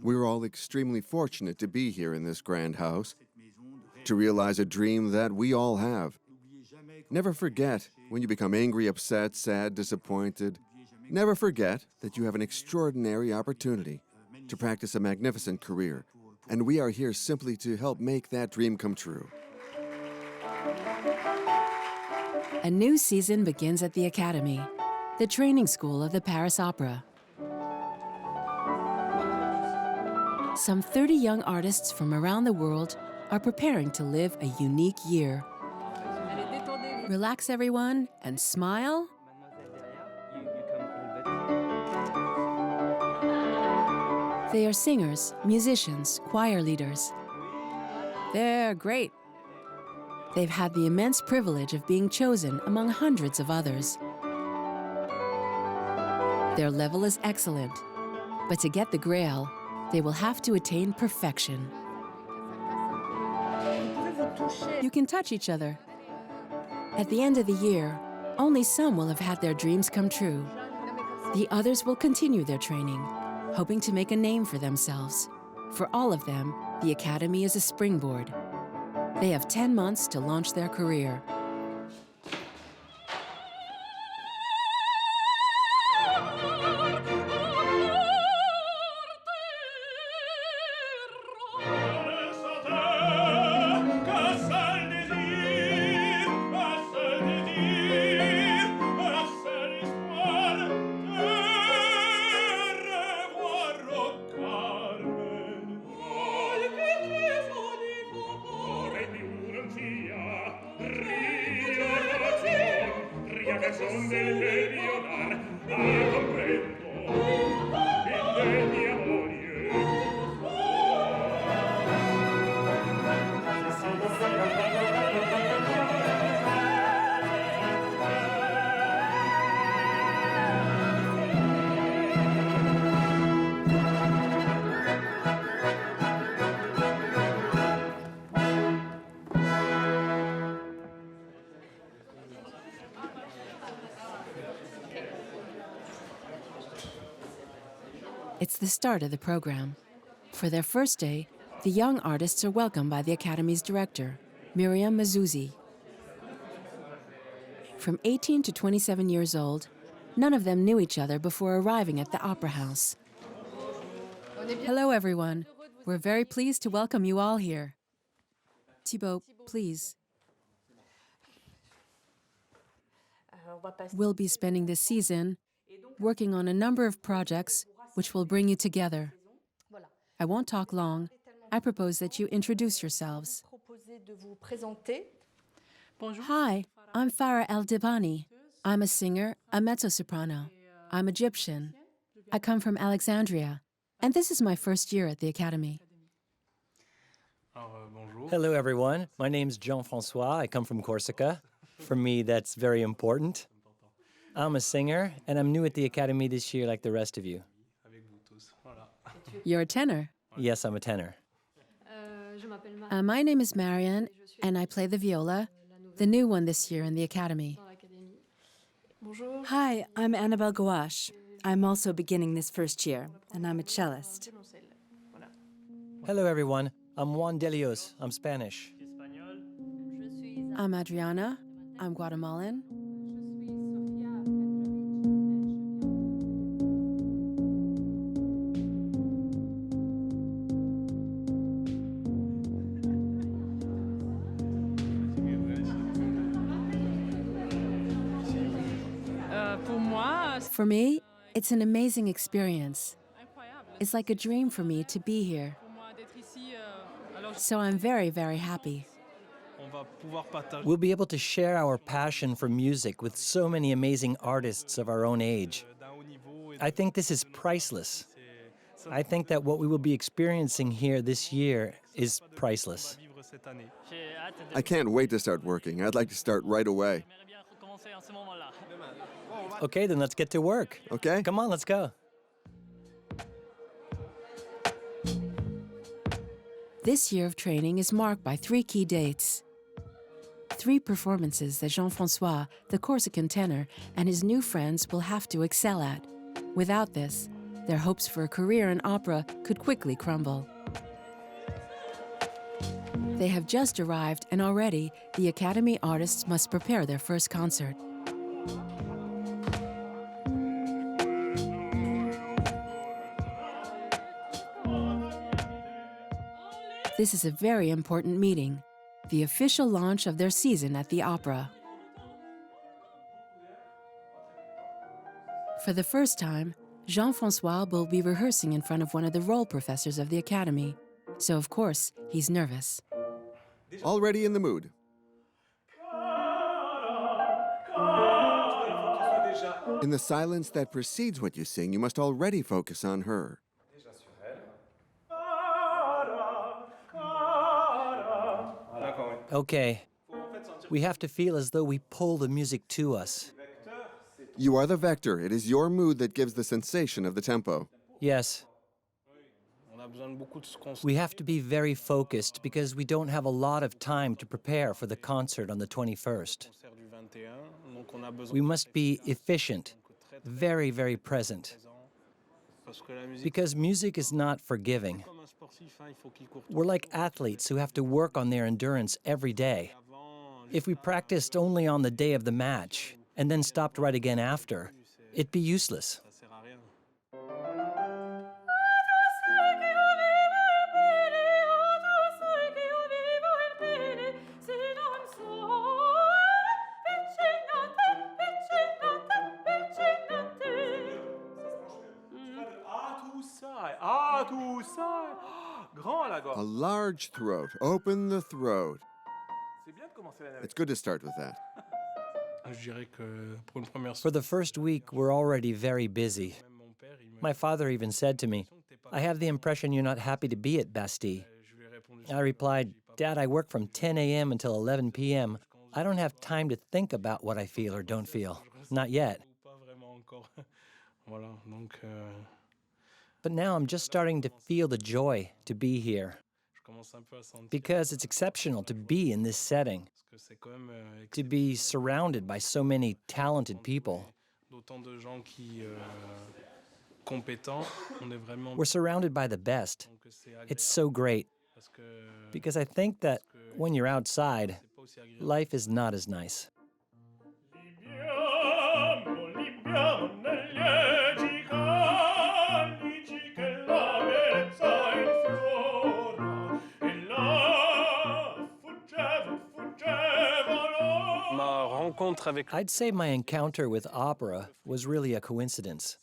We're all extremely fortunate to be here in this grand house, to realize a dream that we all have. Never forget when you become angry, upset, sad, disappointed. Never forget that you have an extraordinary opportunity to practice a magnificent career, and we are here simply to help make that dream come true. A new season begins at the Academy, the training school of the Paris Opera. Some 30 young artists from around the world are preparing to live a unique year. Relax, everyone, and smile. They are singers, musicians, choir leaders. They're great. They've had the immense privilege of being chosen among hundreds of others. Their level is excellent, but to get the Grail, they will have to attain perfection. You can touch each other. At the end of the year, only some will have had their dreams come true. The others will continue their training, hoping to make a name for themselves. For all of them, the Academy is a springboard. They have 10 months to launch their career. It's the start of the program. For their first day, the young artists are welcomed by the Academy's director, Miriam Mazouzi. From 18 to 27 years old, none of them knew each other before arriving at the Opera House. Hello, everyone. We're very pleased to welcome you all here. Thibaut, please. We'll be spending this season working on a number of projects which will bring you together. I won't talk long. I propose that you introduce yourselves. Hi, I'm Farah El-Dibani. I'm a singer, a mezzo-soprano. I'm Egyptian. I come from Alexandria, and this is my first year at the Academy. Hello, everyone. My name's Jean-François. I come from Corsica. For me, that's very important. I'm a singer, and I'm new at the Academy this year like the rest of you. You're a tenor. Yes, I'm a tenor. My name is Marianne, and I play the viola, the new one this year in the Academy. Hi, I'm Annabelle Gouache. I'm also beginning this first year, and I'm a cellist. Hello, everyone. I'm Juan de Leos. I'm Spanish. I'm Adriana. I'm Guatemalan. For me, it's an amazing experience. It's like a dream for me to be here. So I'm very, very happy. We'll be able to share our passion for music with so many amazing artists of our own age. I think this is priceless. I think that what we will be experiencing here this year is priceless. I can't wait to start working. I'd like to start right away. Okay, then let's get to work. Okay? Come on, let's go. This year of training is marked by 3 key dates. 3 performances that Jean-François, the Corsican tenor, and his new friends will have to excel at. Without this, their hopes for a career in opera could quickly crumble. They have just arrived, and already the Academy artists must prepare their first concert. This is a very important meeting, the official launch of their season at the opera. For the first time, Jean-François will be rehearsing in front of one of the role professors of the Academy, so of course, he's nervous. Already in the mood. In the silence that precedes what you sing, you must already focus on her. Okay. We have to feel as though we pull the music to us. You are the vector. It is your mood that gives the sensation of the tempo. Yes. We have to be very focused because we don't have a lot of time to prepare for the concert on the 21st. We must be efficient, very, very present. Because music is not forgiving. We're like athletes who have to work on their endurance every day. If we practiced only on the day of the match and then stopped right again after, it'd be useless. A large throat. Open the throat. It's good to start with that. For the first week, we're already very busy. My father even said to me, "I have the impression you're not happy to be at Bastille." I replied, "Dad, I work from 10 a.m. until 11 p.m. I don't have time to think about what I feel or don't feel. Not yet." But now I'm just starting to feel the joy to be here. Because it's exceptional to be in this setting, to be surrounded by so many talented people. We're surrounded by the best. It's so great. Because I think that when you're outside, life is not as nice. I'd say my encounter with opera was really a coincidence.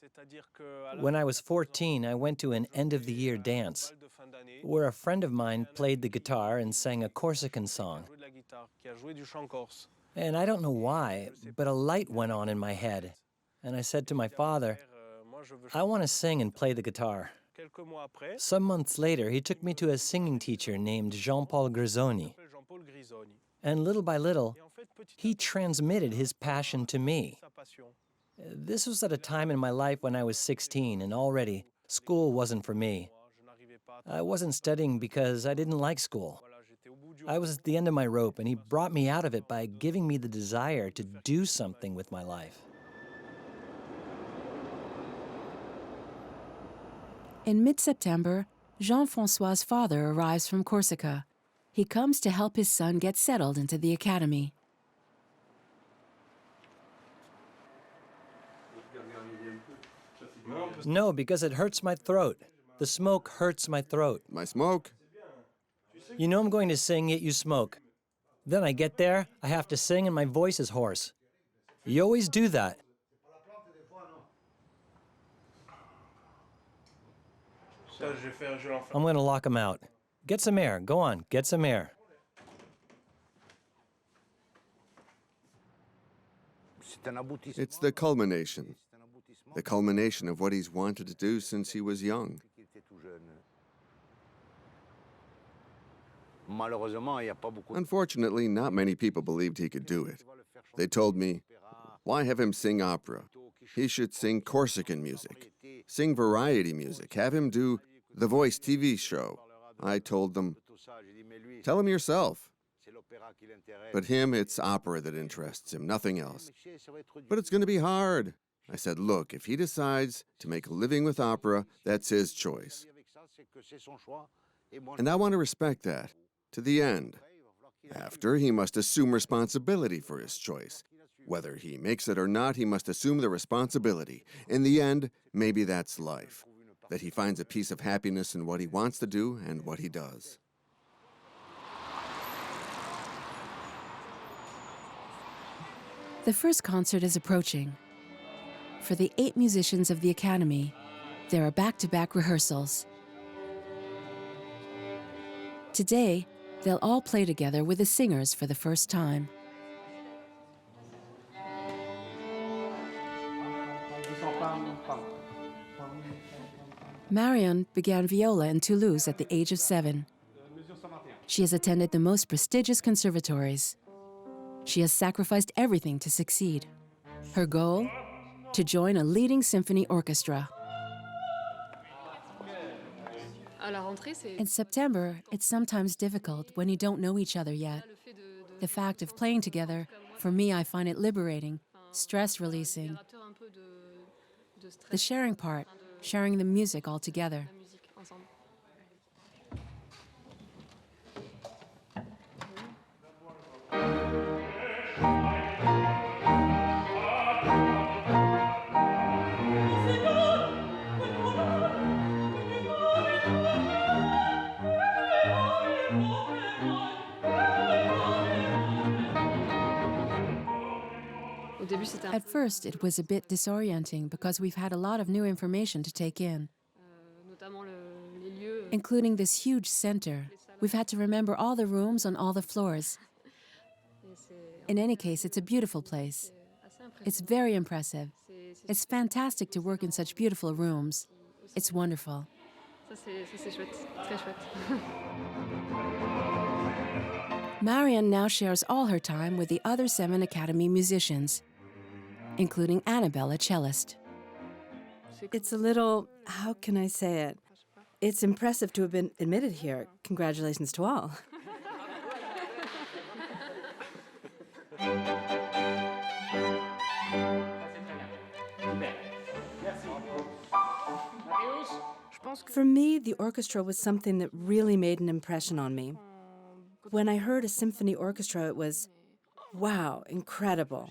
When I was 14, I went to an end-of-the-year dance where a friend of mine played the guitar and sang a Corsican song. And I don't know why, but a light went on in my head. And I said to my father, "I want to sing and play the guitar." Some months later, he took me to a singing teacher named Jean-Paul Grisoni. And little by little, he transmitted his passion to me. This was at a time in my life when I was 16, and already school wasn't for me. I wasn't studying because I didn't like school. I was at the end of my rope, and he brought me out of it by giving me the desire to do something with my life. In mid-September, Jean-François' father arrives from Corsica. He comes to help his son get settled into the academy. No, because it hurts my throat. The smoke hurts my throat. My smoke? You know I'm going to sing, yet you smoke. Then I get there, I have to sing, and my voice is hoarse. You always do that. I'm going to lock him out. Get some air. Go on, get some air. It's the culmination. The culmination of what he's wanted to do since he was young. Unfortunately, not many people believed he could do it. They told me, why have him sing opera? He should sing Corsican music, sing variety music, have him do the Voice TV show. I told them, tell him yourself. But him, it's opera that interests him, nothing else. But it's going to be hard. I said, look, if he decides to make a living with opera, that's his choice. And I want to respect that, to the end. After, he must assume responsibility for his choice. Whether he makes it or not, he must assume the responsibility. In the end, maybe that's life, that he finds a piece of happiness in what he wants to do and what he does. The first concert is approaching. For the 8 musicians of the Academy, there are back-to-back rehearsals. Today, they'll all play together with the singers for the first time. Marion began viola in Toulouse at the age of 7. She has attended the most prestigious conservatories. She has sacrificed everything to succeed. Her goal? To join a leading symphony orchestra. In September, it's sometimes difficult when you don't know each other yet. The fact of playing together, for me, I find it liberating, stress-releasing. The sharing part, sharing the music all together. At first, it was a bit disorienting because we've had a lot of new information to take in, including this huge center. We've had to remember all the rooms on all the floors. In any case, it's a beautiful place. It's very impressive. It's fantastic to work in such beautiful rooms. It's wonderful. Marion now shares all her time with the other 7 Academy musicians, including Annabelle, a cellist. It's a little, how can I say it? It's impressive to have been admitted here. Congratulations to all. For me, the orchestra was something that really made an impression on me. When I heard a symphony orchestra, it was, wow, incredible.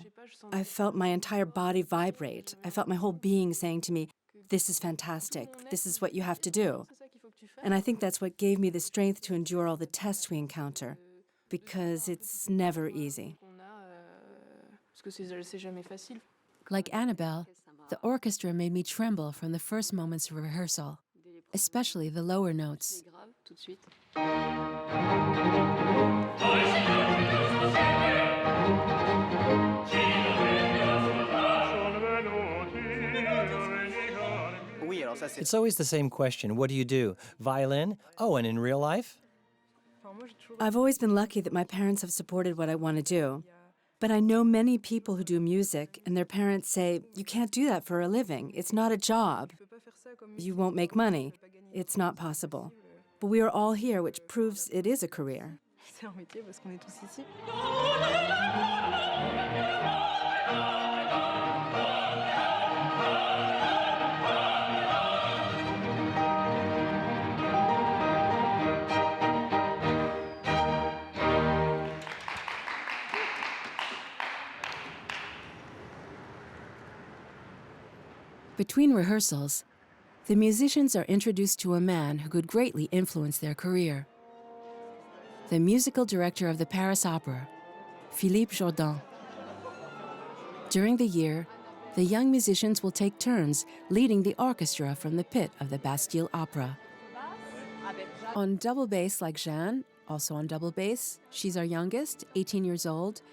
I felt my entire body vibrate. I felt my whole being saying to me, this is fantastic. This is what you have to do. And I think that's what gave me the strength to endure all the tests we encounter, because it's never easy. Like Annabelle, the orchestra made me tremble from the first moments of rehearsal, especially the lower notes. It's always the same question. What do you do? Violin? Oh, and in real life? I've always been lucky that my parents have supported what I want to do. But I know many people who do music, and their parents say, you can't do that for a living. It's not a job. You won't make money. It's not possible. But we are all here, which proves it is a career. Between rehearsals, the musicians are introduced to a man who could greatly influence their career. The musical director of the Paris Opera, Philippe Jourdan. During the year, the young musicians will take turns leading the orchestra from the pit of the Bastille Opera. On double bass like Jeanne, also on double bass, she's our youngest, 18 years old.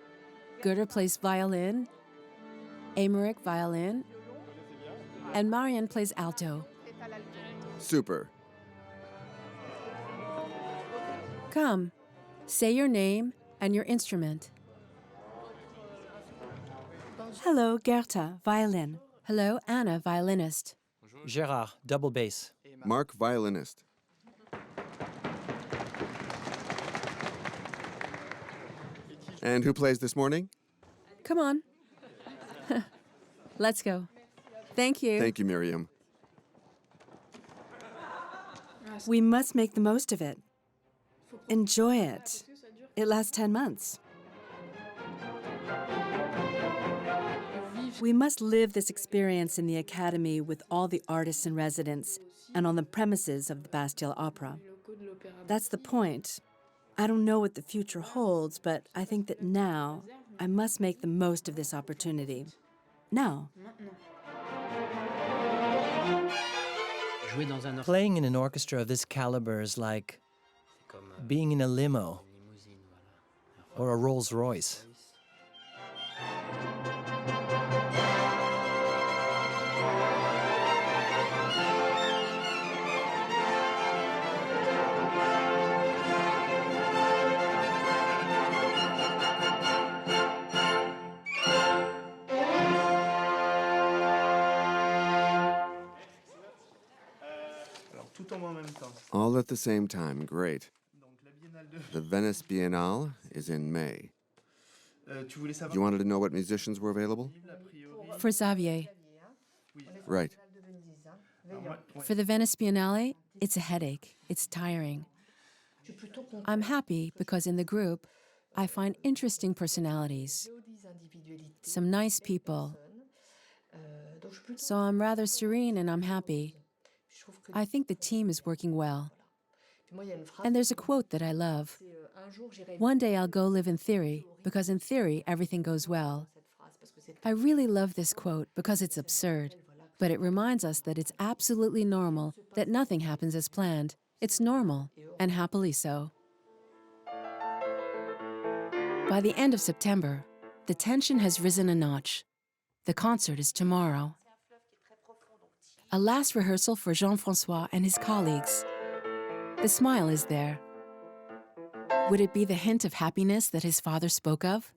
Gerda plays violin, Aymeric violin, and Marion plays alto. Super. Come, say your name and your instrument. Hello, Gerda, violin. Hello, Anna, violinist. Gérard, double bass. Mark, violinist. And who plays this morning? Come on. Let's go. Thank you. Thank you, Miriam. We must make the most of it. Enjoy it. It lasts 10 months. We must live this experience in the Academy with all the artists and residents and on the premises of the Bastille Opera. That's the point. I don't know what the future holds, but I think that now I must make the most of this opportunity. Now. Playing in an orchestra of this caliber is like being in a limo or a Rolls Royce. All at the same time, great. The Venice Biennale is in May. You wanted to know what musicians were available? For Xavier. Right. For the Venice Biennale, it's a headache. It's tiring. I'm happy because in the group, I find interesting personalities, some nice people. So I'm rather serene and I'm happy. I think the team is working well. And there's a quote that I love. One day I'll go live in theory, because in theory everything goes well. I really love this quote because it's absurd, but it reminds us that it's absolutely normal, that nothing happens as planned. It's normal, and happily so. By the end of September, the tension has risen a notch. The concert is tomorrow. A last rehearsal for Jean-François and his colleagues. The smile is there. Would it be the hint of happiness that his father spoke of?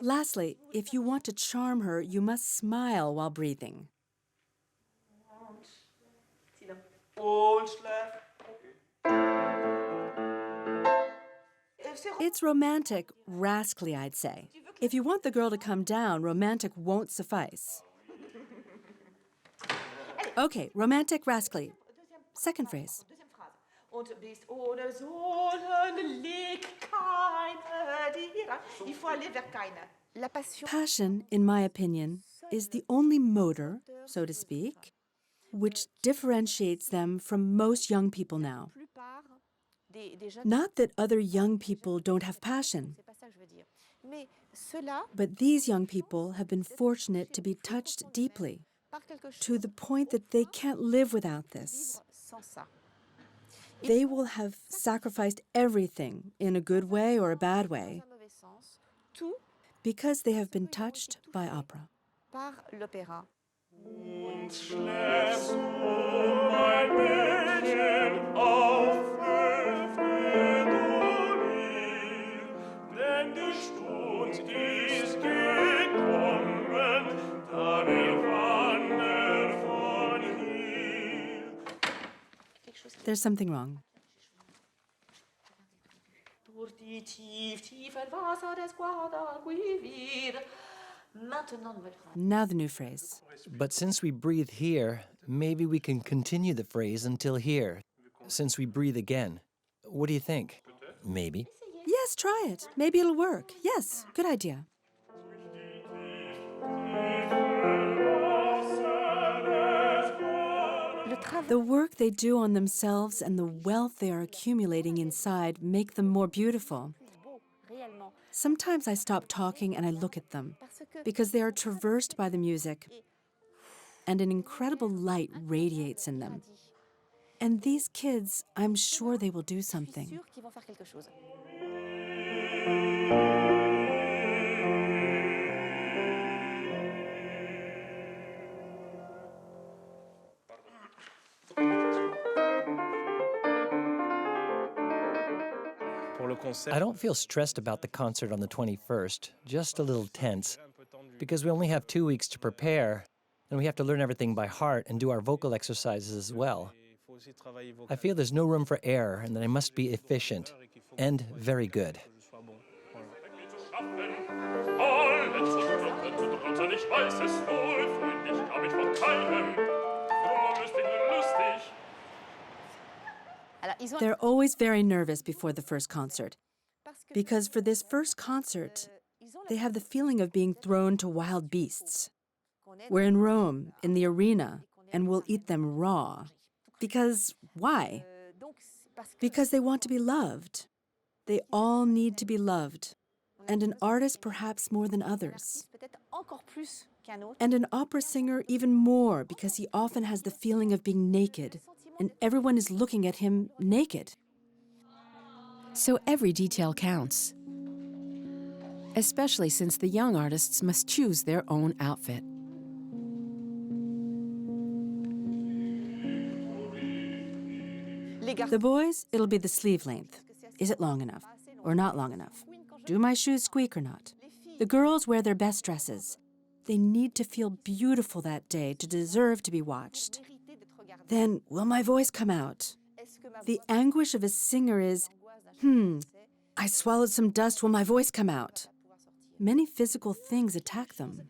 Lastly, if you want to charm her, you must smile while breathing. It's romantic, rascally, I'd say. If you want the girl to come down, romantic won't suffice. Okay, romantic, rascally. Second phrase. Passion, in my opinion, is the only motor, so to speak, which differentiates them from most young people now. Not that other young people don't have passion, but these young people have been fortunate to be touched deeply, to the point that they can't live without this. They will have sacrificed everything, in a good way or a bad way, because they have been touched by opera. There's something wrong. Now the new phrase. But since we breathe here, maybe we can continue the phrase until here, since we breathe again. What do you think? Maybe. Yes, try it. Maybe it'll work. Yes, good idea. The work they do on themselves and the wealth they are accumulating inside make them more beautiful. Sometimes I stop talking and I look at them, because they are traversed by the music, and an incredible light radiates in them. And these kids, I'm sure they will do something. I don't feel stressed about the concert on the 21st, just a little tense, because we only have 2 weeks to prepare, and we have to learn everything by heart and do our vocal exercises as well. I feel there's no room for error and that I must be efficient and very good. They're always very nervous before the first concert, because for this first concert, they have the feeling of being thrown to wild beasts. We're in Rome, in the arena, and we'll eat them raw. Because why? Because they want to be loved. They all need to be loved, and an artist perhaps more than others. And an opera singer even more, because he often has the feeling of being naked, and everyone is looking at him naked. So every detail counts, especially since the young artists must choose their own outfit. The boys, it'll be the sleeve length. Is it long enough or not long enough? Do my shoes squeak or not? The girls wear their best dresses. They need to feel beautiful that day to deserve to be watched. Then, will my voice come out? The anguish of a singer is, I swallowed some dust, will my voice come out? Many physical things attack them.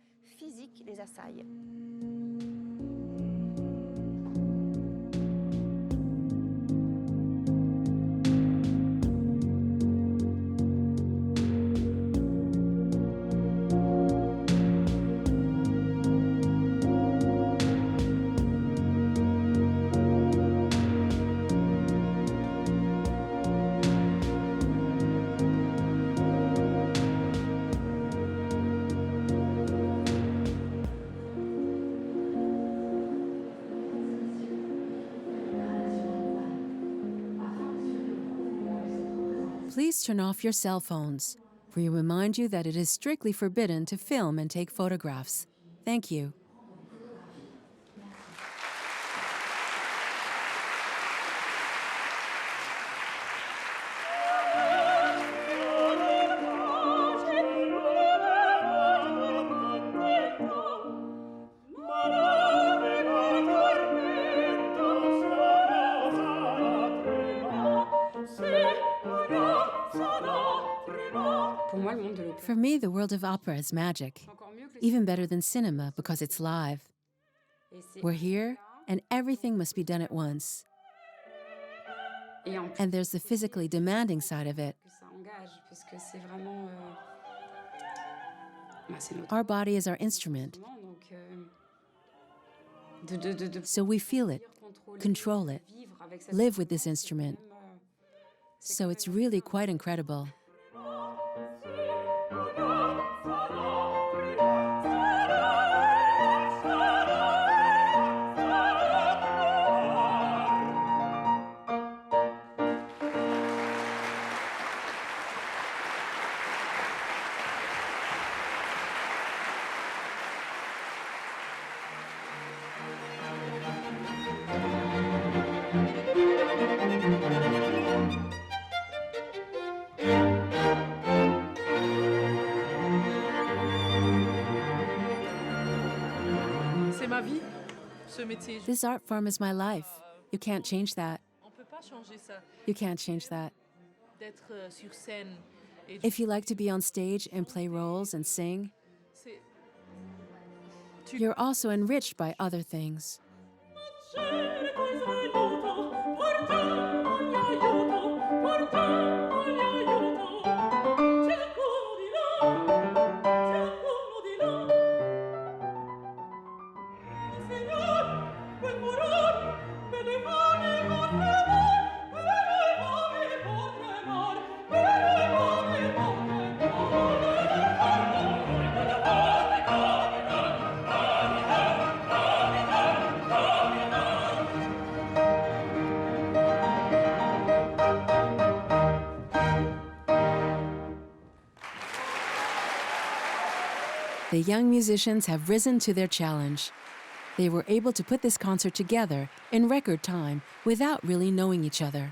Please turn off your cell phones. We remind you that it is strictly forbidden to film and take photographs. Thank you. For me, the world of opera is magic, even better than cinema because it's live. We're here, and everything must be done at once. And there's the physically demanding side of it. Our body is our instrument, so we feel it, control it, live with this instrument. So it's really quite incredible. This art form is my life. You can't change that. You can't change that. If you like to be on stage and play roles and sing, you're also enriched by other things. The young musicians have risen to their challenge. They were able to put this concert together in record time without really knowing each other.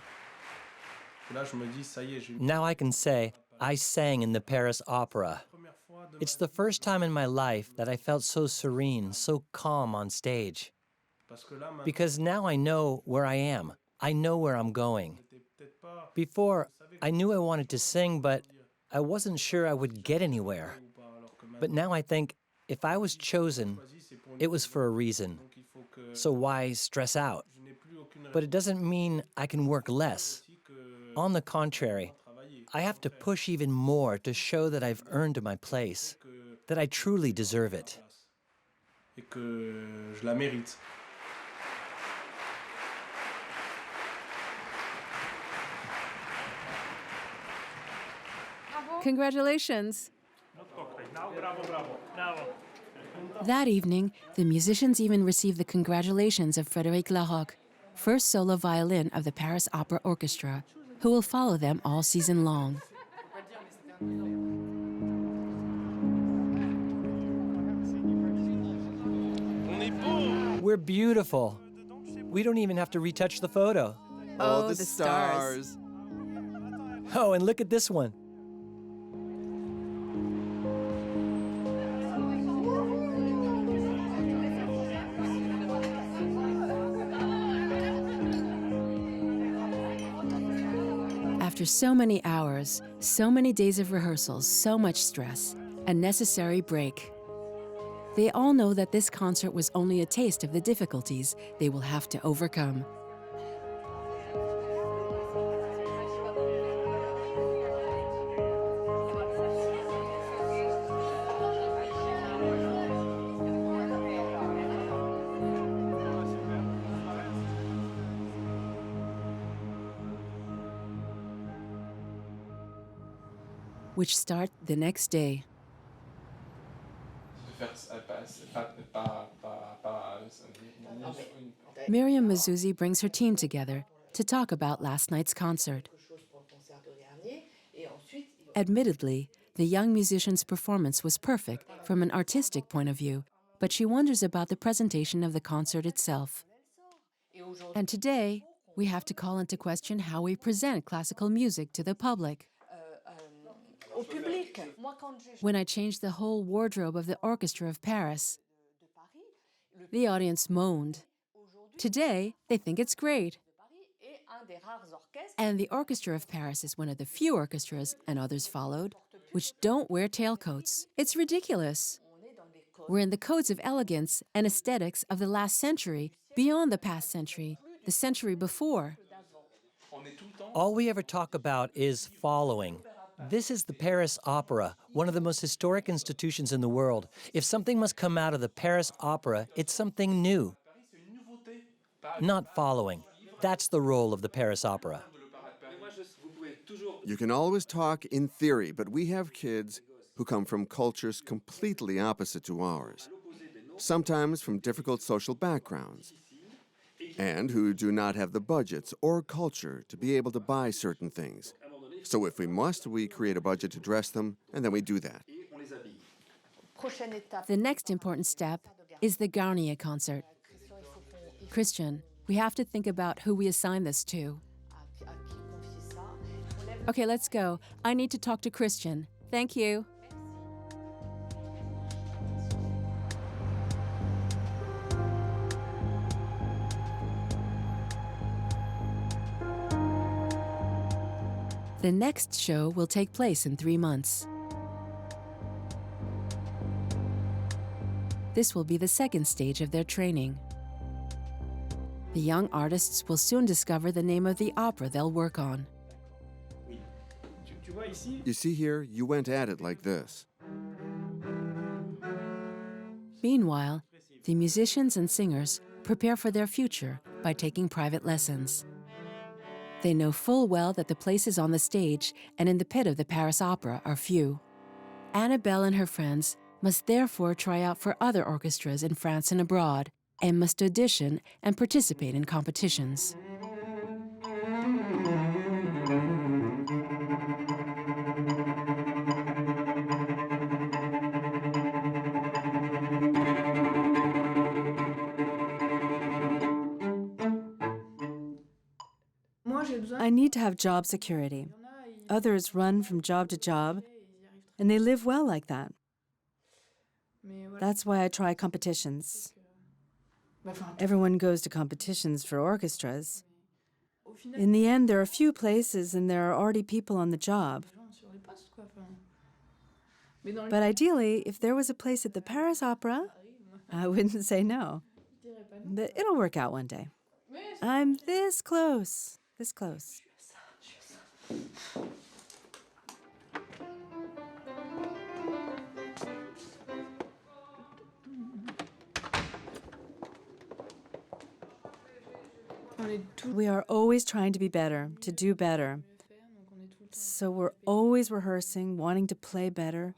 Now I can say, I sang in the Paris Opera. It's the first time in my life that I felt so serene, so calm on stage. Because now I know where I am. I know where I'm going. Before, I knew I wanted to sing, but I wasn't sure I would get anywhere. But now I think, if I was chosen, it was for a reason. So why stress out? But it doesn't mean I can work less. On the contrary, I have to push even more to show that I've earned my place, that I truly deserve it. Et que je la mérite. Congratulations! That evening, the musicians even received the congratulations of Frédéric Larocque, first solo violin of the Paris Opera Orchestra, who will follow them all season long. We're beautiful. We don't even have to retouch the photo. Oh, the stars. Oh, and look at this one. After so many hours, so many days of rehearsals, so much stress, a necessary break. They all know that this concert was only a taste of the difficulties they will have to overcome. Which start the next day. Miriam Mazuzzi brings her team together to talk about last night's concert. Admittedly, the young musician's performance was perfect from an artistic point of view, but she wonders about the presentation of the concert itself. And today, we have to call into question how we present classical music to the public. When I changed the whole wardrobe of the Orchestra of Paris, the audience moaned. Today, they think it's great. And the Orchestra of Paris is one of the few orchestras, and others followed, which don't wear tailcoats. It's ridiculous. We're in the codes of elegance and aesthetics of the last century, beyond the past century, the century before. All we ever talk about is following. This is the Paris Opera, one of the most historic institutions in the world. If something must come out of the Paris Opera, it's something new. Not following. That's the role of the Paris Opera. You can always talk in theory, but we have kids who come from cultures completely opposite to ours, sometimes from difficult social backgrounds, and who do not have the budgets or culture to be able to buy certain things. So if we must, we create a budget to dress them, and then we do that. The next important step is the Garnier concert. Christian, we have to think about who we assign this to. Okay, let's go. I need to talk to Christian. Thank you. The next show will take place in 3 months. This will be the second stage of their training. The young artists will soon discover the name of the opera they'll work on. You see here, you went at it like this. Meanwhile, the musicians and singers prepare for their future by taking private lessons. They know full well that the places on the stage and in the pit of the Paris Opera are few. Annabelle and her friends must therefore try out for other orchestras in France and abroad, and must audition and participate in competitions. I need to have job security. Others run from job to job, and they live well like that. That's why I try competitions. Everyone goes to competitions for orchestras. In the end, there are few places and there are already people on the job. But ideally, if there was a place at the Paris Opera, I wouldn't say no. But it'll work out one day. I'm this close, this close. We are always trying to be better, to do better. So we're always rehearsing, wanting to play better.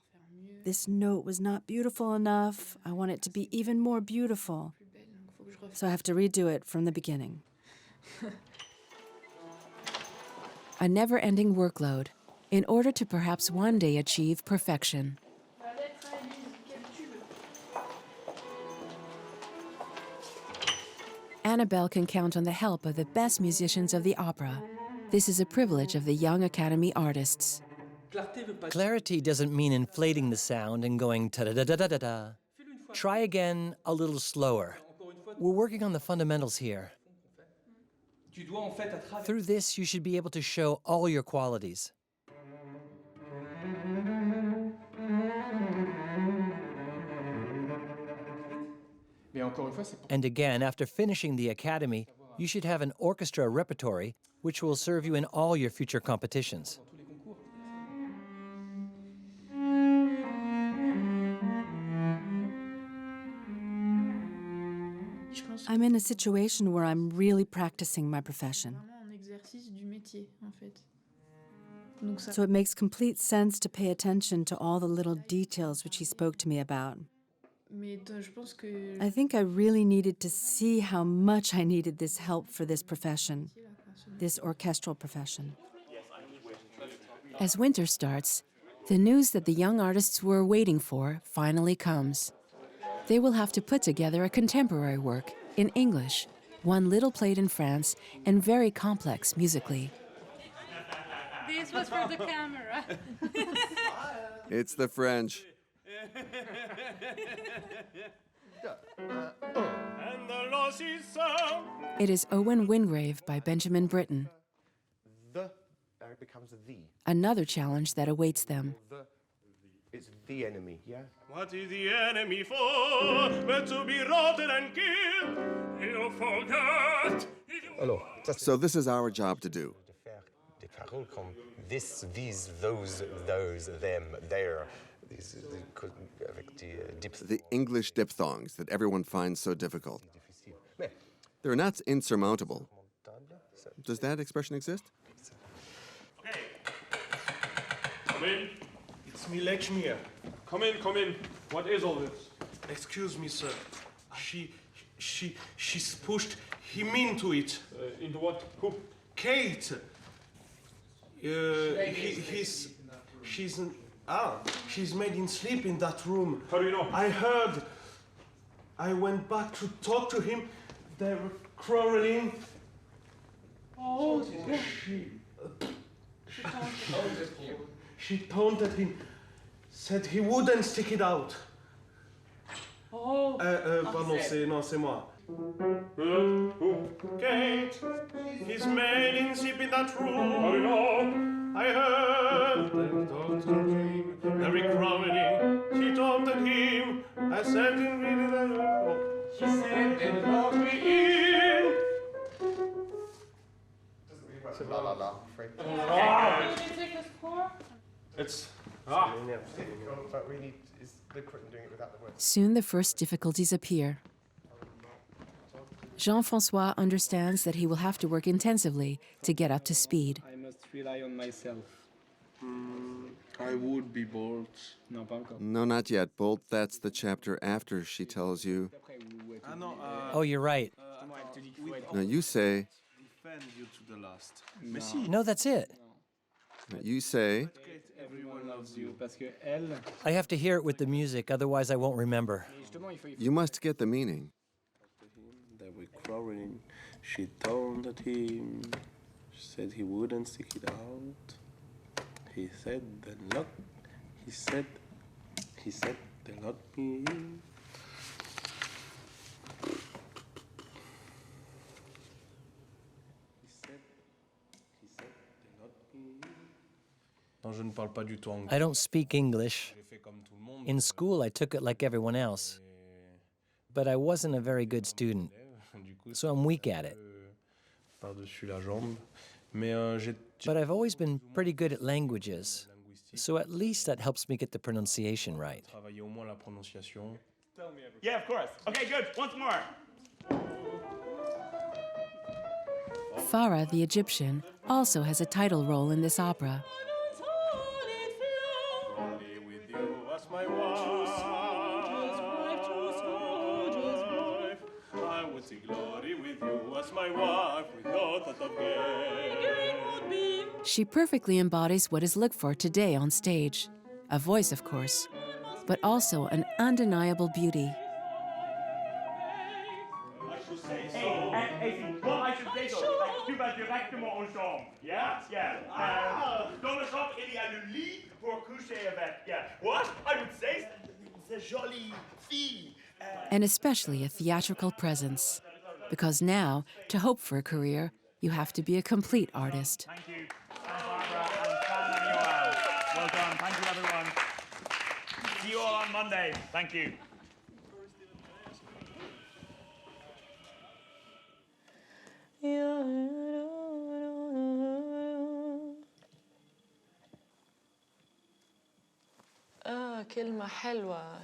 This note was not beautiful enough. I want it to be even more beautiful. So I have to redo it from the beginning. A never-ending workload in order to perhaps one day achieve perfection. Annabelle can count on the help of the best musicians of the opera. This is a privilege of the young Academy artists. Clarity doesn't mean inflating the sound and going ta-da-da-da-da-da. Try again a little slower. We're working on the fundamentals here. Through this, you should be able to show all your qualities. And again, after finishing the academy, you should have an orchestra repertory which will serve you in all your future competitions. I'm in a situation where I'm really practicing my profession. So it makes complete sense to pay attention to all the little details which he spoke to me about. I think I really needed to see how much I needed this help for this profession, this orchestral profession. As winter starts, the news that the young artists were waiting for finally comes. They will have to put together a contemporary work in English, one little played in France, and very complex musically. This was for the camera. It's the French. It is Owen Wingrave by Benjamin Britten. The becomes the. Another challenge that awaits them. It's the enemy, yeah? What is the enemy for? But to be rotten and killed? You forgot. So this is our job to do. De faire des paroles comme this, these, those, them, there. These, avec des diphthongs. The English diphthongs that everyone finds so difficult. They're not insurmountable. Does that expression exist? Okay. Come in. It's me, Lechmir. Come in, come in. What is all this? Excuse me, sir. She's pushed him into it. Into what? Who? Kate. She's made him sleep in that room. How do you know? I heard. I went back to talk to him. They were quarreling. Oh. She taunted him. Said he wouldn't stick it out. Oh. Pardon, c'est moi. Who? Kate, he's made him sleep in that room. How do you know? I heard them taunting him, very crowding. She taunted him. I sent him really there. She said they locked me in. La la la. Did you take the score? It's But really, is the Crichton doing it without the words? Soon the first difficulties appear. Jean-François understands that he will have to work intensively to get up to speed. I must rely on myself. I would be bold. Non, pas encore. No, not yet, Bolt. That's the chapter after she tells you. Oh, you're right. Now you say, Defend you to the last. No, that's it. you say, Everyone loves you. Parce que elle, I have to hear it with the music, otherwise I won't remember. justement, il faut you must get the meaning. They were quarreling. She taunted him. She said he wouldn't stick it out. He said they locked. He said they locked me in. He said they locked me in. Non, je ne parle pas du tout anglais. I don't speak English. J'ai fait comme tout le monde. In school, I took it like everyone else. But I wasn't a very good student, Du coup, so I'm weak at it. par-dessus la jambe. Mais But I've always been pretty good at languages, so at least that helps me get the pronunciation right. travaillé au moins la prononciation. Yeah, of course. Okay, good. Once more. Farah, the Egyptian, also has a title role in this opera. Only with you as my wife, I would see glory with you as my wife, with no thought of gain. She perfectly embodies what is looked for today on stage. A voice, of course, but also an undeniable beauty. Hey, what I should say though, like, tu vas directement en chambre. Yeah? Yeah. Dans la chambre, il y a le lit pour coucher avec. Yeah. What? I would say, c'est jolie fille. And especially a theatrical presence. Because now, to hope for a career, you have to be a complete artist. Thank you. Barbara and Fan Emmanuel. Well done. Thank you, everyone. See you all on Monday. Thank you. كلمة حلوة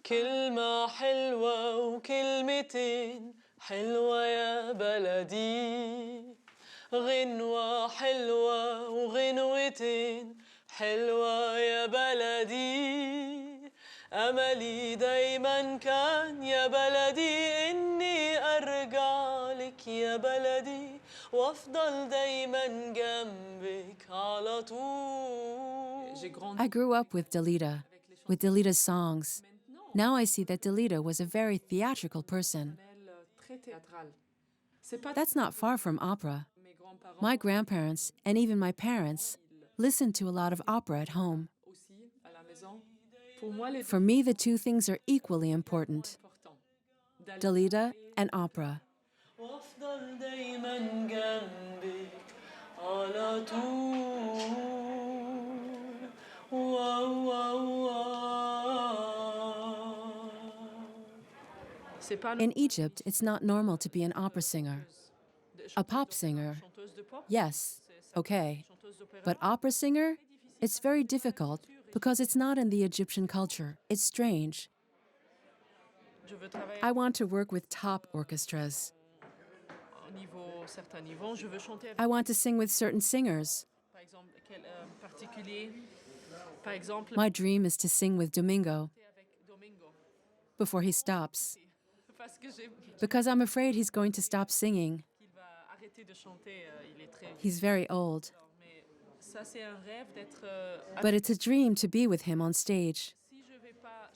كلمة حلوة وكلمتين حلوة يا بلدي غنوة حلوة وغنوتين حلوة يا بلدي أملي دايما كان يا بلدي إني أرجع لك يا بلدي وأفضل دايما جنبك على طول. I grew up with Dalita's songs. Now I see that Dalita was a very theatrical person. That's not far from opera. My grandparents, and even my parents, listened to a lot of opera at home. For me, the two things are equally important. Dalita and opera. وأفضل دايما جنبك على طول. In Egypt, it's not normal to be an opera singer. A pop singer, yes, okay. But opera singer? It's very difficult because it's not in the Egyptian culture. It's strange. I want to work with top orchestras. I want to sing with certain singers. My dream is to sing with Domingo before he stops. Because I'm afraid he's going to stop singing. He's very old. But it's a dream to be with him on stage.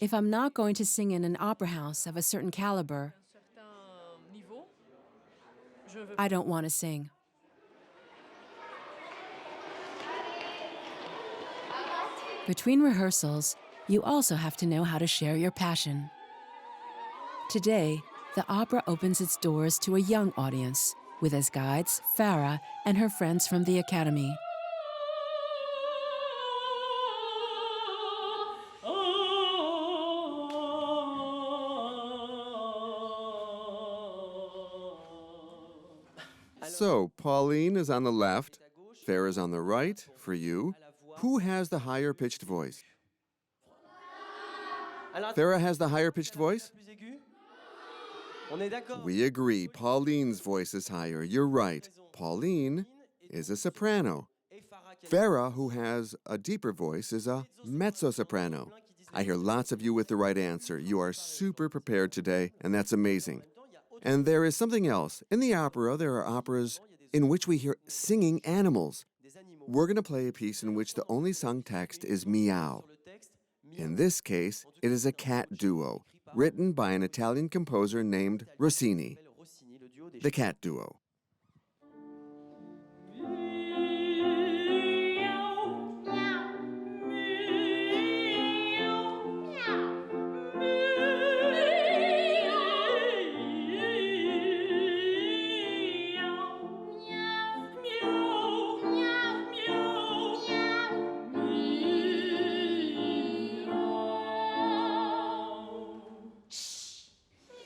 If I'm not going to sing in an opera house of a certain caliber, I don't want to sing. Between rehearsals, you also have to know how to share your passion. Today, the opera opens its doors to a young audience, with as guides Farah and her friends from the Academy. So, Pauline is on the left, Farah's on the right, for you. Who has the higher pitched voice? Farah has the higher pitched voice? We agree, Pauline's voice is higher. You're right. Pauline is a soprano. Farah, who has a deeper voice, is a mezzo-soprano. I hear lots of you with the right answer. You are super prepared today, and that's amazing. And there is something else. In the opera, there are operas in which we hear singing animals. We're going to play a piece in which the only sung text is meow. In this case, it is a cat duo, written by an Italian composer named Rossini. The Cat Duo.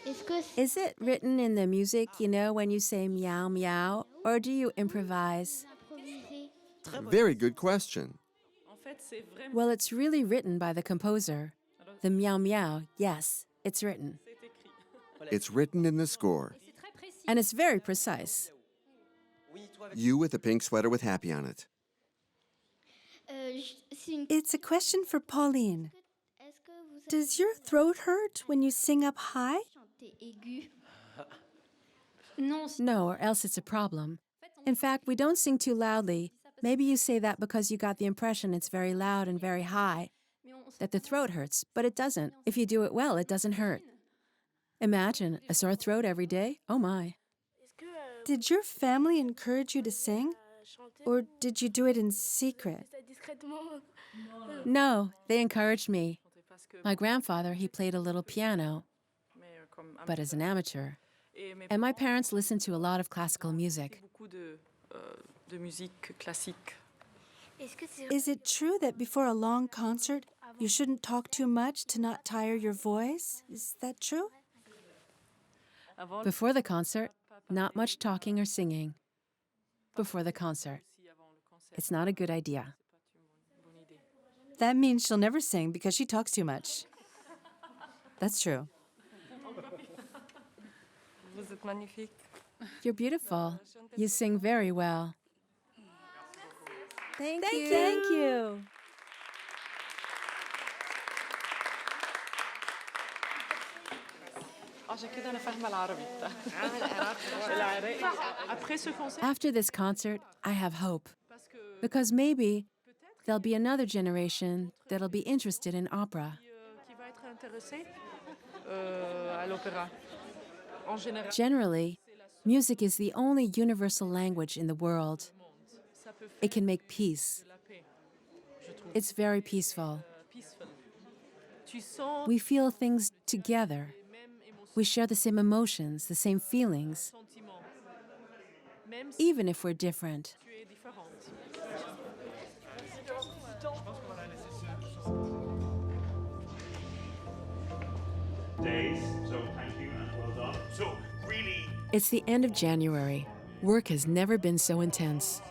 Est-ce que Is it written in the music, you know, when you say meow meow, or do you improvise? Very good question. Well, it's really written by the composer. The meow meow, yes, it's written. It's written in the score. And it's very precise. You with a pink sweater with happy on it. It's a question for Pauline. Does your throat hurt when you sing up high? No, or else it's a problem. In fact, we don't sing too loudly. Maybe you say that because you got the impression it's very loud and very high, that the throat hurts, but it doesn't. If you do it well, it doesn't hurt. Imagine a sore throat every day. Oh my. Did your family encourage you to sing? Or did you do it in secret? No, they encouraged me. My grandfather, he played a little piano, but as an amateur. And my parents listened to a lot of classical music. Is it true that before a long concert, you shouldn't talk too much to not tire your voice? Is that true? Before the concert, not much talking or singing. Before the concert. It's not a good idea. That means she'll never sing because she talks too much. That's true. You're beautiful. You sing very well. Thank you. Thank you. After this concert, I have hope. Because maybe there'll be another generation that'll be interested in opera. Generally, music is the only universal language in the world. It can make peace. It's very peaceful. We feel things together. We share the same emotions, the same feelings, even if we're different. Days, so thank you and well done. So really, It's the end of January. Work has never been so intense.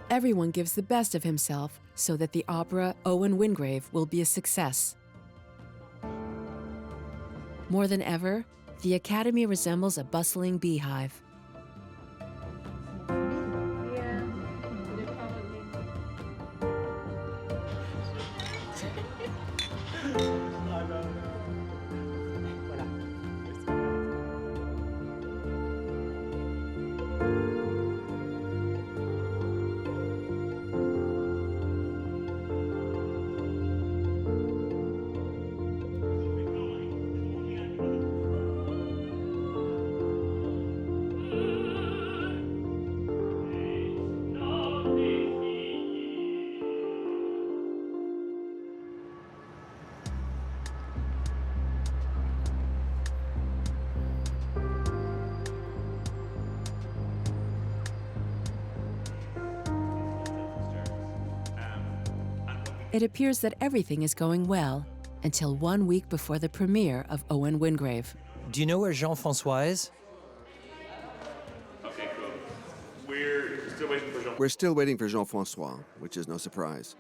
Everyone gives the best of himself so that the opera Owen Wingrave will be a success. More than ever, the Academy resembles a bustling beehive. It appears that everything is going well until 1 week before the premiere of Owen Wingrave. Do you know where Jean-François is? okay, cool. We're still waiting for Jean. We're still waiting for Jean-François, which is no surprise.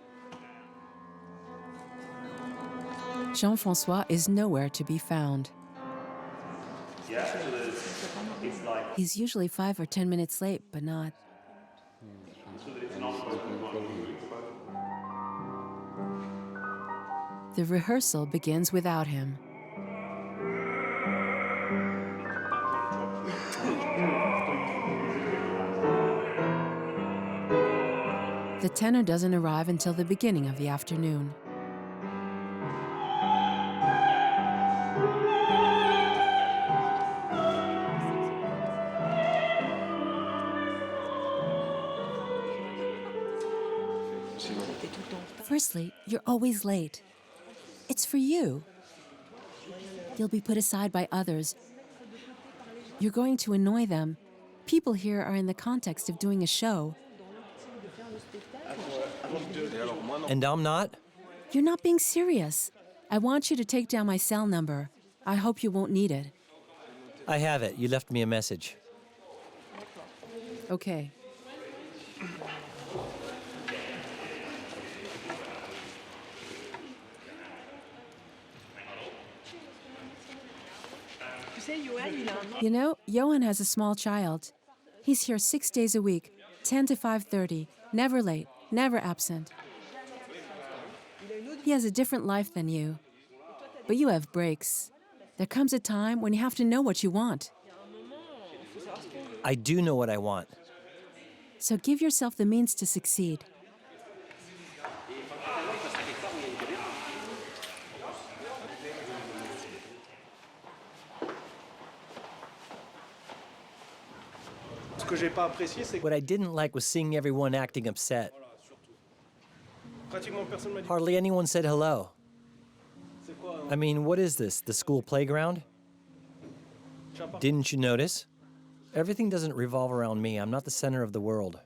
Jean-François is nowhere to be found. Yeah, so it's like He's usually 5 or 10 minutes late, but not. so that it's not The rehearsal begins without him. The tenor doesn't arrive until the beginning of the afternoon. Firstly, you're always late. It's for you. You'll be put aside by others. You're going to annoy them. People here are in the context of doing a show. And I'm not? You're not being serious. I want you to take down my cell number. I hope you won't need it. I have it. You left me a message. Okay. You know, Johan has a small child. He's here 6 days a week, 10 to 5:30, never late, never absent. He has a different life than you, but you have breaks. There comes a time when you have to know what you want. I do know what I want. So give yourself the means to succeed. What I didn't like was seeing everyone acting upset. Hardly anyone said hello. I mean, what is this, the school playground? Didn't you notice? Everything doesn't revolve around me. I'm not the center of the world.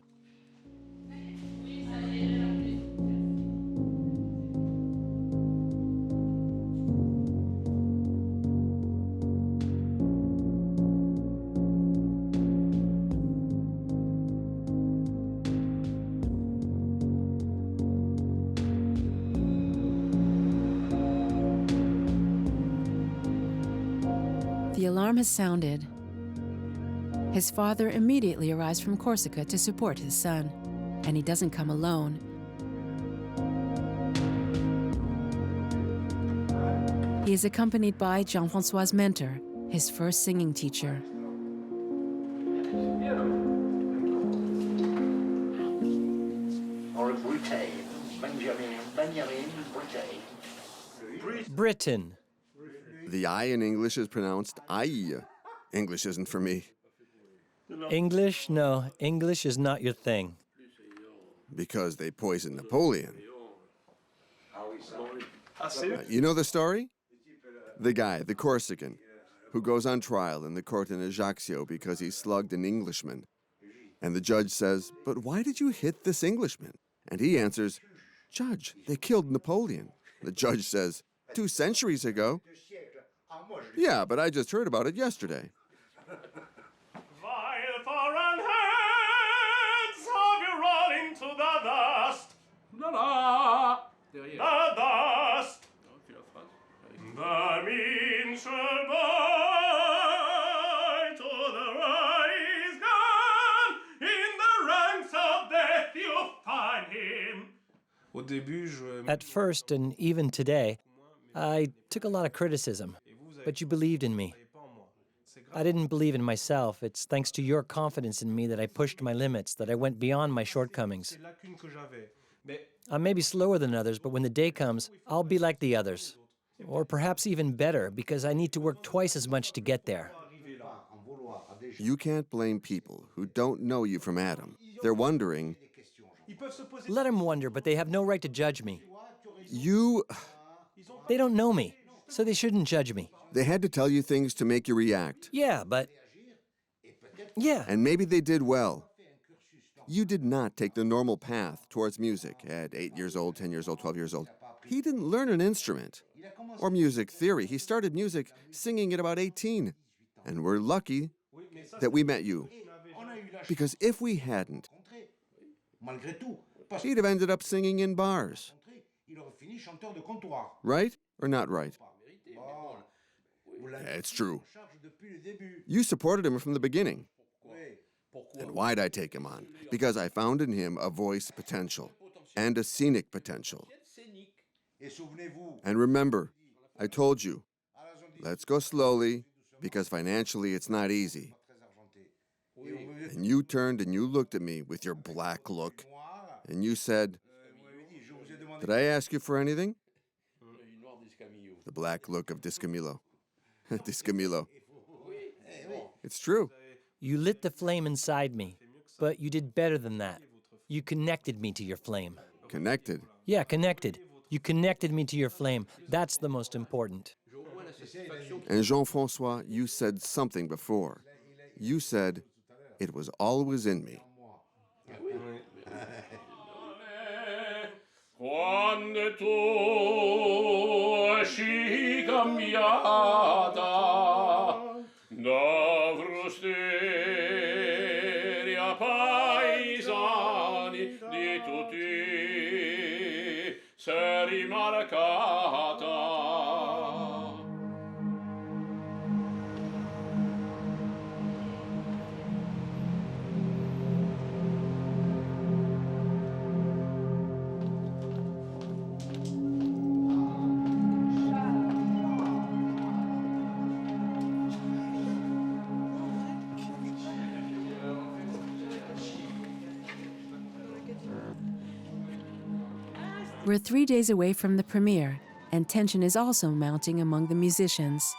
The alarm has sounded. His father immediately arrives from Corsica to support his son, and he doesn't come alone. He is accompanied by Jean-François' mentor, his first singing teacher. Britain. The I in English is pronounced I. English isn't for me. English? No, English is not your thing. Because they poisoned Napoleon. You know the story? The guy, the Corsican, who goes on trial in the court in Ajaccio because he slugged an Englishman. And the judge says, "But why did you hit this Englishman?" And he answers, "Judge, they killed Napoleon." The judge says, 2 centuries ago. Yeah, but I just heard about it yesterday. While foreign hands have you rolled into the dust. The dust. The mean shall die to the rise gun. In the ranks of death you find him. At first, and even today, I took a lot of criticism, but you believed in me. I didn't believe in myself. It's thanks to your confidence in me that I pushed my limits, that I went beyond my shortcomings. I may be slower than others, but when the day comes, I'll be like the others. Or perhaps even better, because I need to work twice as much to get there. You can't blame people who don't know you from Adam. They're wondering, Let them wonder, but they have no right to judge me. They don't know me, so they shouldn't judge me. They had to tell you things to make you react. Yeah, but... Yeah. And maybe they did well. You did not take the normal path towards music at 8 years old, 10 years old, 12 years old. He didn't learn an instrument or music theory. He started music singing at about 18. And we're lucky that we met you. Because if we hadn't, he'd have ended up singing in bars. Right or not right? It's true. You supported him from the beginning. And why'd I take him on? Because I found in him a voice potential and a scenic potential. And remember, I told you, let's go slowly, because financially it's not easy. And you turned and you looked at me with your black look, and you said, "Did I ask you for anything?" The black look of Discamillo. Discamillo. It's true. You lit the flame inside me, but you did better than that. You connected me to your flame. Connected? Yeah, connected. You connected me to your flame. That's the most important. And Jean-François, you said something before. You said, "It was always in me." Quando tu esci cambiata, Osteria paesani di tutti s'è rimarcata. We're 3 days away from the premiere, and tension is also mounting among the musicians.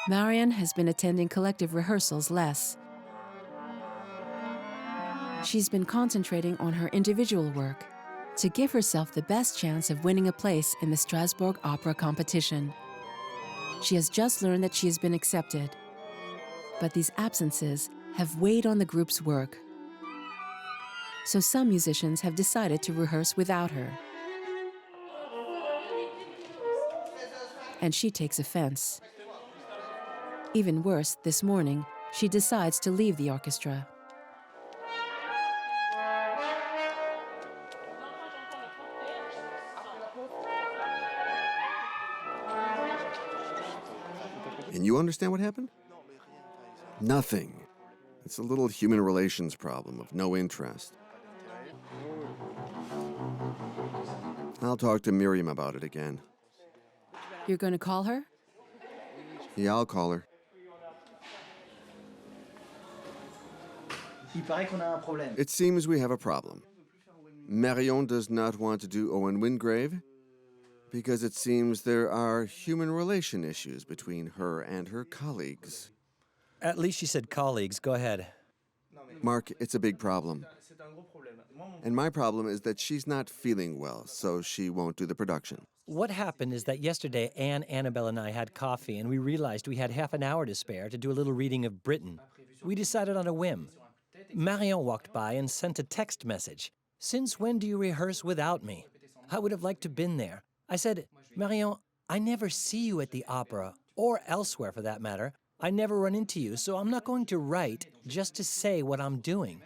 Marion has been attending collective rehearsals less. She's been concentrating on her individual work to give herself the best chance of winning a place in the Strasbourg Opera competition. She has just learned that she has been accepted, but these absences have weighed on the group's work. So some musicians have decided to rehearse without her. And she takes offense. Even worse, this morning, she decides to leave the orchestra. And you understand what happened? Nothing. It's a little human relations problem of no interest. I'll talk to Miriam about it again. You're going to call her? Yeah, I'll call her. It seems we have a problem. Marion does not want to do Owen Wingrave because it seems there are human relation issues between her and her colleagues. At least she said colleagues. Go ahead. Mark, it's a big problem. And my problem is that she's not feeling well, so she won't do the production. What happened is that yesterday, Anne, Annabelle, and I had coffee, and we realized we had half an hour to spare to do a little reading of Britain. We decided on a whim. Marion walked by and sent a text message. "Since when do you rehearse without me? I would have liked to have been there." I said, "Marion, I never see you at the opera, or elsewhere for that matter. I never run into you, so I'm not going to write just to say what I'm doing."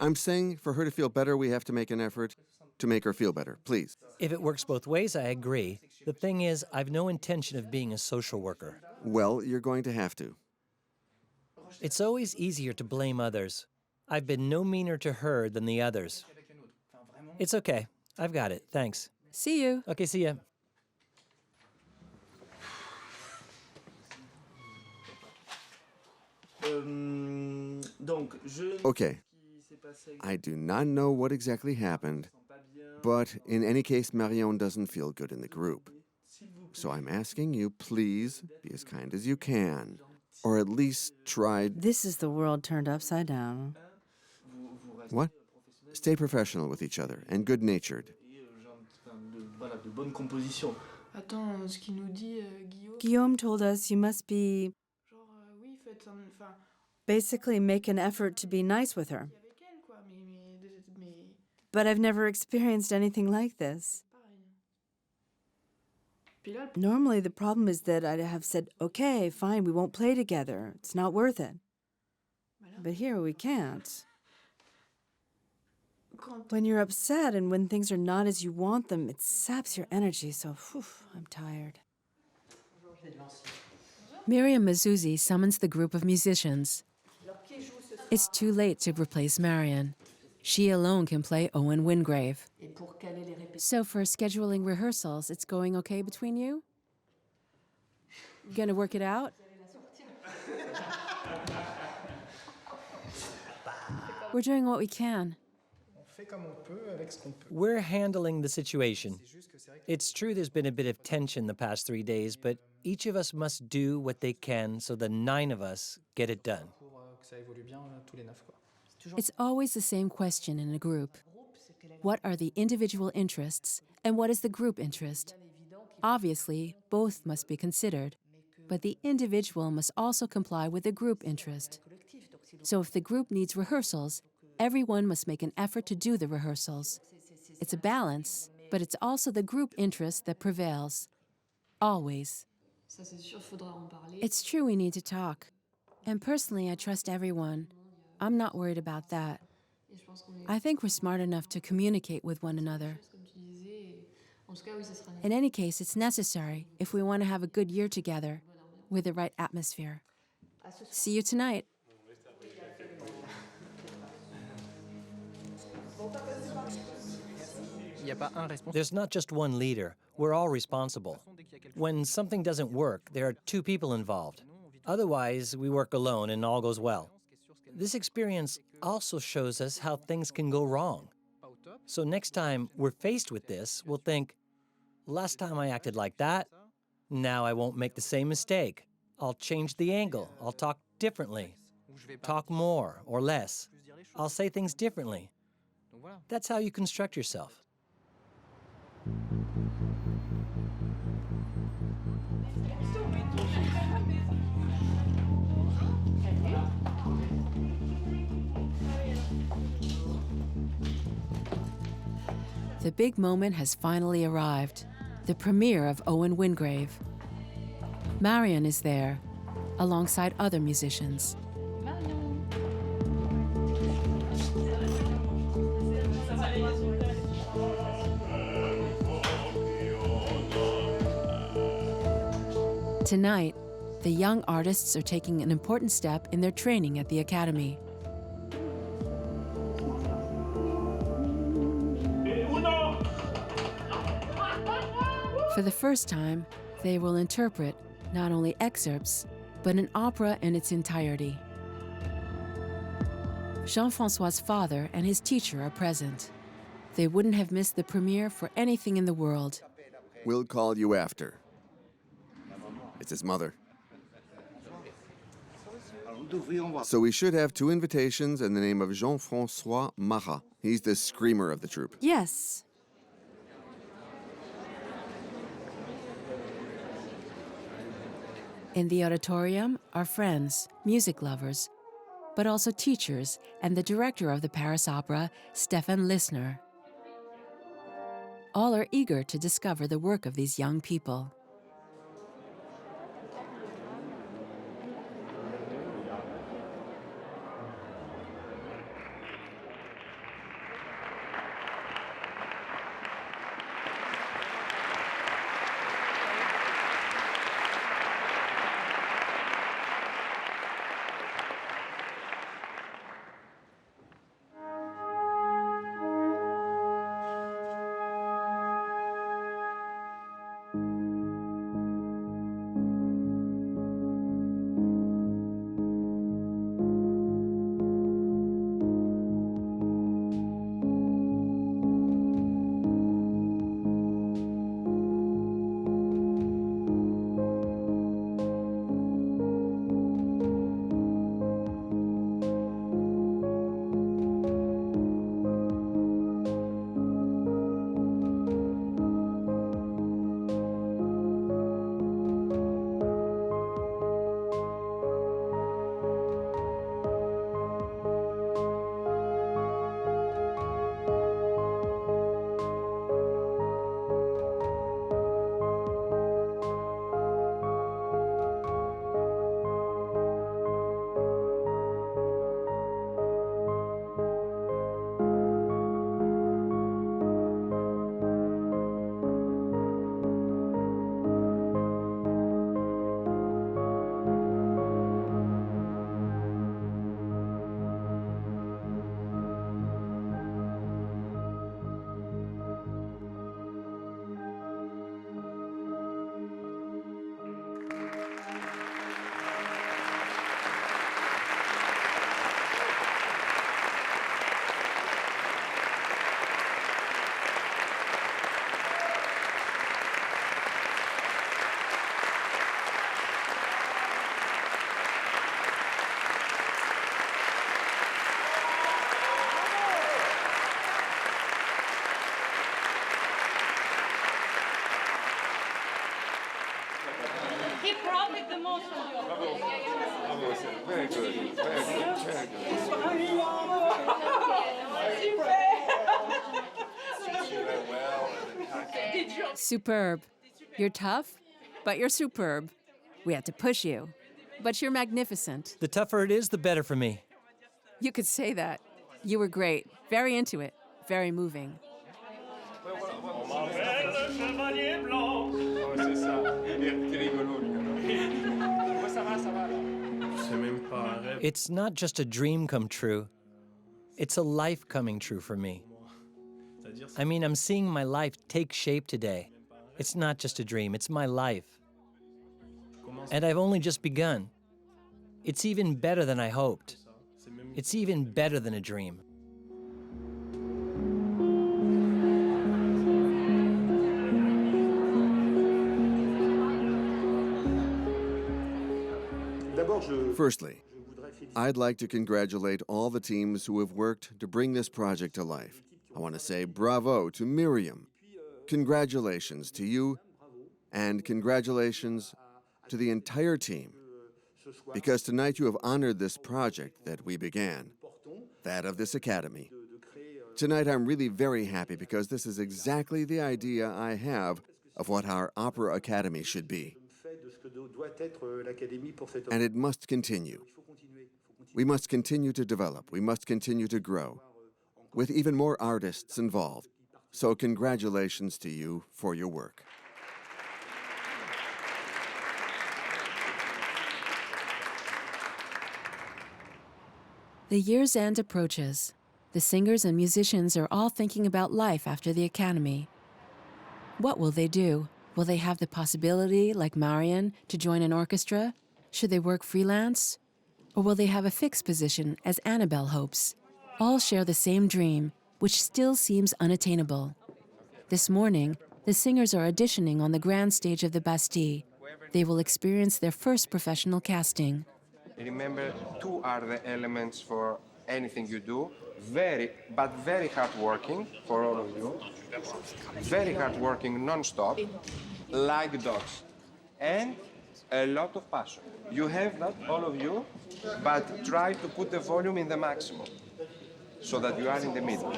I'm saying for her to feel better, we have to make an effort to make her feel better, please. If it works both ways, I agree. The thing is, I've no intention of being a social worker. Well, you're going to have to. It's always easier to blame others. I've been no meaner to her than the others. It's okay. I've got it. Thanks. See you. Okay, see ya. Okay. I do not know what exactly happened, but in any case, Marion doesn't feel good in the group. So I'm asking you, please, be as kind as you can, or at least try... This is the world turned upside down. What? Stay professional with each other and good-natured. Guillaume told us you must be... basically make an effort to be nice with her. But I've never experienced anything like this. Normally the problem is that I'd have said, okay, fine, we won't play together. It's not worth it. But here we can't. When you're upset and when things are not as you want them, it saps your energy, so I'm tired. Miriam Mazuzzi summons the group of musicians. It's too late to replace Marion. She alone can play Owen Wingrave. So for scheduling rehearsals, it's going okay between you? Gonna work it out? We're doing what we can. We're handling the situation. It's true there's been a bit of tension the past 3 days, but each of us must do what they can so the 9 of us get it done. It's always the same question in a group. What are the individual interests and what is the group interest? Obviously, both must be considered, but the individual must also comply with the group interest. So if the group needs rehearsals, everyone must make an effort to do the rehearsals. It's a balance, but it's also the group interest that prevails. Always. It's true we need to talk. And personally, I trust everyone. I'm not worried about that. I think we're smart enough to communicate with one another. In any case, it's necessary if we want to have a good year together with the right atmosphere. See you tonight. There's not just one leader. We're all responsible. When something doesn't work, there are two people involved. Otherwise, we work alone and all goes well. This experience also shows us how things can go wrong. So next time we're faced with this, we'll think, last time I acted like that, now I won't make the same mistake. I'll change the angle. I'll talk differently. Talk more or less. I'll say things differently. That's how you construct yourself. The big moment has finally arrived, the premiere of Owen Wingrave. Marion is there, alongside other musicians. Tonight, the young artists are taking an important step in their training at the Academy. For the first time, they will interpret not only excerpts, but an opera in its entirety. Jean-François's father and his teacher are present. They wouldn't have missed the premiere for anything in the world. We'll call you after. It's his mother. So we should have two invitations in the name of Jean-François Marat. He's the screamer of the troupe. Yes. In the auditorium are friends, music lovers, but also teachers and the director of the Paris Opera, Stefan Lissner. All are eager to discover the work of these young people. He profited the most from you. Very good. Very good. Very good. Superb. You're tough, but you're superb. We had to push you. But you're magnificent. The tougher it is, the better for me. You could say that. You were great. Very into it. Very moving. It's not just a dream come true. It's a life coming true for me. I mean, I'm seeing my life take shape today. It's not just a dream, it's my life. And I've only just begun. It's even better than I hoped. It's even better than a dream. Firstly, I'd like to congratulate all the teams who have worked to bring this project to life. I want to say bravo to Miriam. Congratulations to you, and congratulations to the entire team. Because tonight you have honored this project that we began, that of this academy. Tonight I'm really very happy because this is exactly the idea I have of what our opera academy should be. And it must continue. We must continue to develop. We must continue to grow, with even more artists involved. So congratulations to you for your work. The year's end approaches. The singers and musicians are all thinking about life after the academy. What will they do? Will they have the possibility, like Marion, to join an orchestra? Should they work freelance? Or will they have a fixed position, as Annabelle hopes? All share the same dream, which still seems unattainable. This morning, the singers are auditioning on the grand stage of the Bastille. They will experience their first professional casting. Remember, two are the elements for anything you do. Very hard working for all of you. Very hard working non-stop, like dogs. And a lot of passion. You have that, all of you, but try to put the volume in the maximum so that you are in the middle.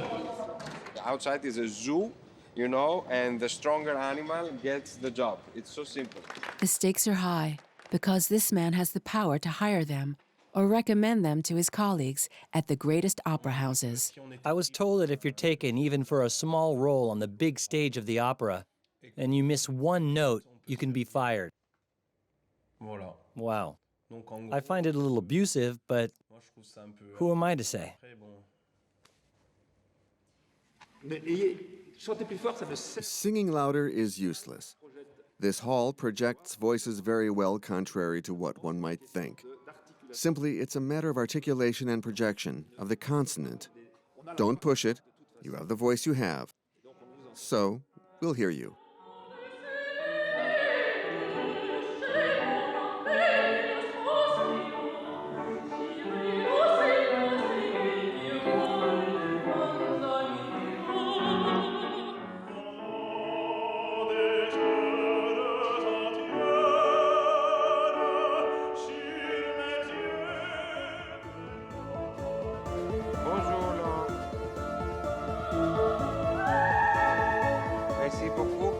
Outside is a zoo, you know, and the stronger animal gets the job. It's so simple. The stakes are high because this man has the power to hire them or recommend them to his colleagues at the greatest opera houses. I was told that if you're taken even for a small role on the big stage of the opera, and you miss one note, you can be fired. Wow. I find it a little abusive, but who am I to say? Singing louder is useless. This hall projects voices very well, contrary to what one might think. Simply, it's a matter of articulation and projection of the consonant. Don't push it. You have the voice you have. So, we'll hear you. Merci beaucoup.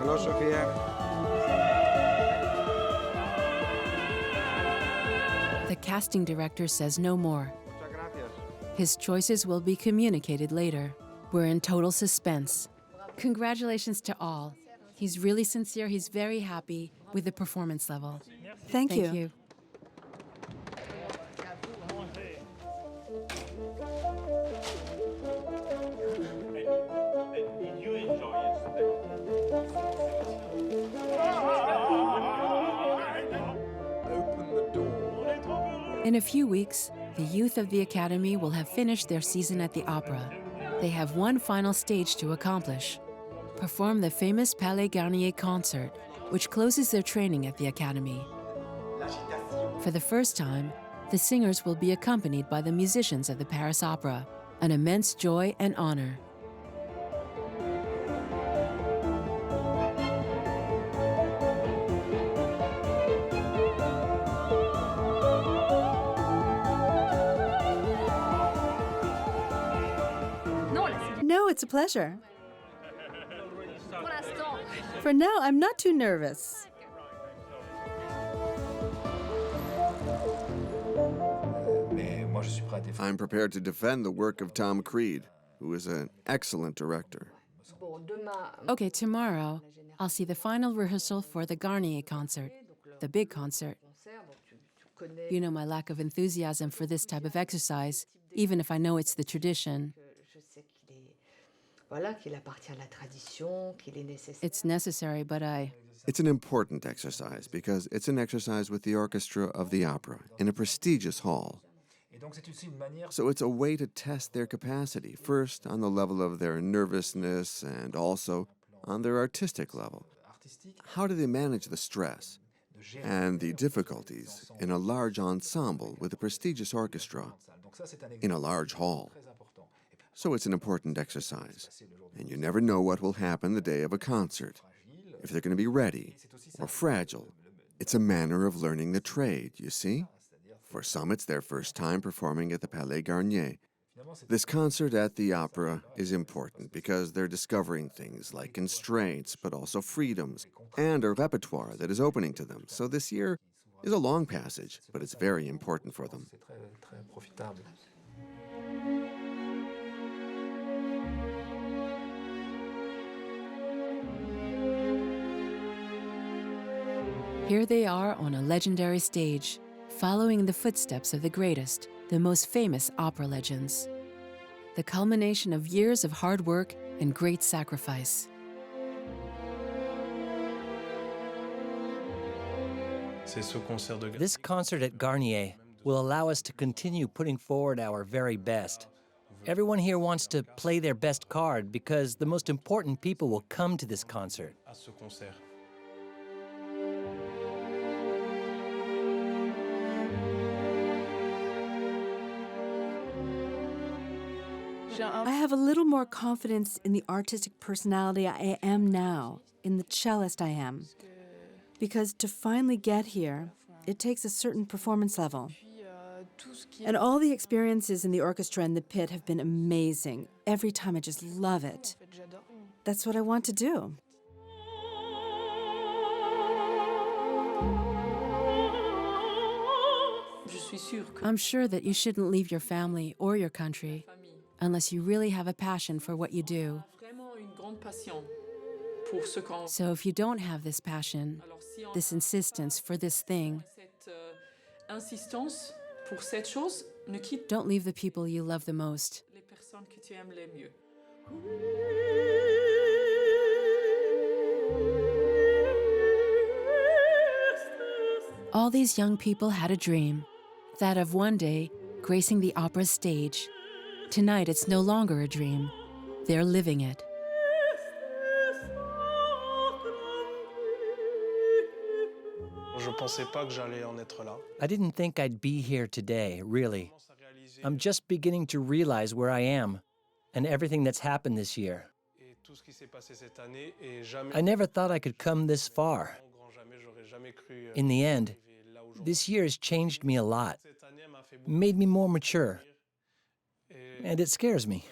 Hello, Sophia. The casting director says no more. His choices will be communicated later. We're in total suspense. Congratulations to all. He's really sincere. He's very happy with the performance level. Thank you. In a few weeks, the youth of the Academy will have finished their season at the opera. They have one final stage to accomplish: perform the famous Palais Garnier concert, which closes their training at the Academy. For the first time, the singers will be accompanied by the musicians of the Paris Opera, an immense joy and honor. No, it's a pleasure. For now, I'm not too nervous. I'm prepared to defend the work of Tom Creed, who is an excellent director. Okay, tomorrow, I'll see the final rehearsal for the Garnier concert, the big concert. You know my lack of enthusiasm for this type of exercise, even if I know it's the tradition. It's necessary, but It's an important exercise because it's an exercise with the orchestra of the opera in a prestigious hall. So it's a way to test their capacity, first on the level of their nervousness and also on their artistic level. How do they manage the stress and the difficulties in a large ensemble with a prestigious orchestra in a large hall? So it's an important exercise, and you never know what will happen the day of a concert, if they're going to be ready or fragile. It's a manner of learning the trade, you see? For some, it's their first time performing at the Palais Garnier. This concert at the opera is important because they're discovering things like constraints, but also freedoms, and a repertoire that is opening to them. So this year is a long passage, but it's very important for them. here they are on a legendary stage, following the footsteps of the greatest, the most famous opera legends. The culmination of years of hard work and great sacrifice. This concert at Garnier will allow us to continue putting forward our very best. Everyone here wants to play their best card because the most important people will come to this concert. I have a little more confidence in the artistic personality I am now, in the cellist I am. Because to finally get here, it takes a certain performance level. And all the experiences in the orchestra and the pit have been amazing. Every time I just love it. That's what I want to do. I'm sure that you shouldn't leave your family or your country unless you really have a passion for what you do. So if you don't have this passion, this insistence for this thing, don't leave the people you love the most. All these young people had a dream, that of one day gracing the opera's stage. Tonight it's no longer a dream. They're living it. I didn't think I'd be here today, really. I'm just beginning to realize where I am and everything that's happened this year. I never thought I could come this far. In the end, this year has changed me a lot, made me more mature, and it scares me.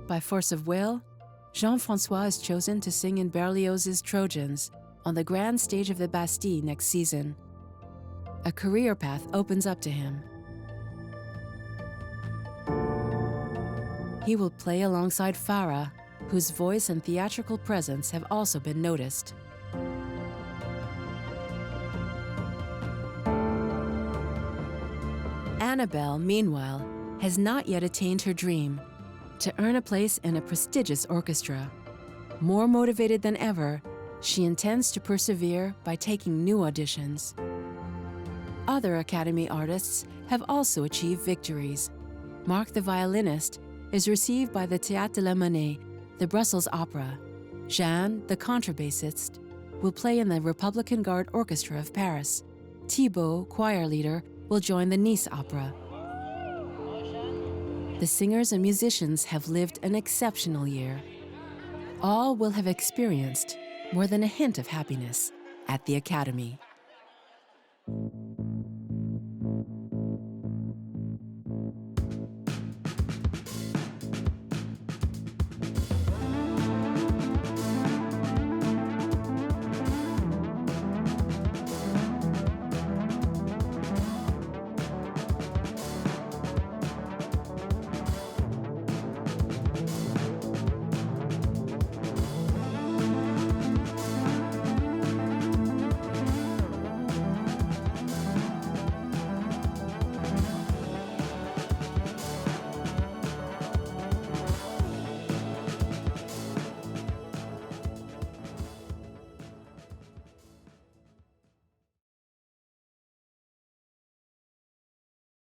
By force of will, Jean-François is chosen to sing in Berlioz's Trojans on the grand stage of the Bastille next season. A career path opens up to him. He will play alongside Farah, whose voice and theatrical presence have also been noticed. Annabelle, meanwhile, has not yet attained her dream, to earn a place in a prestigious orchestra. More motivated than ever, she intends to persevere by taking new auditions. Other Academy artists have also achieved victories. Marc the violinist is received by the Théâtre de la Monnaie, the Brussels Opera. Jeanne, the contrabassist, will play in the Republican Guard Orchestra of Paris. Thibault, choir leader, will join the Nice Opera. The singers and musicians have lived an exceptional year. All will have experienced more than a hint of happiness at the Academy.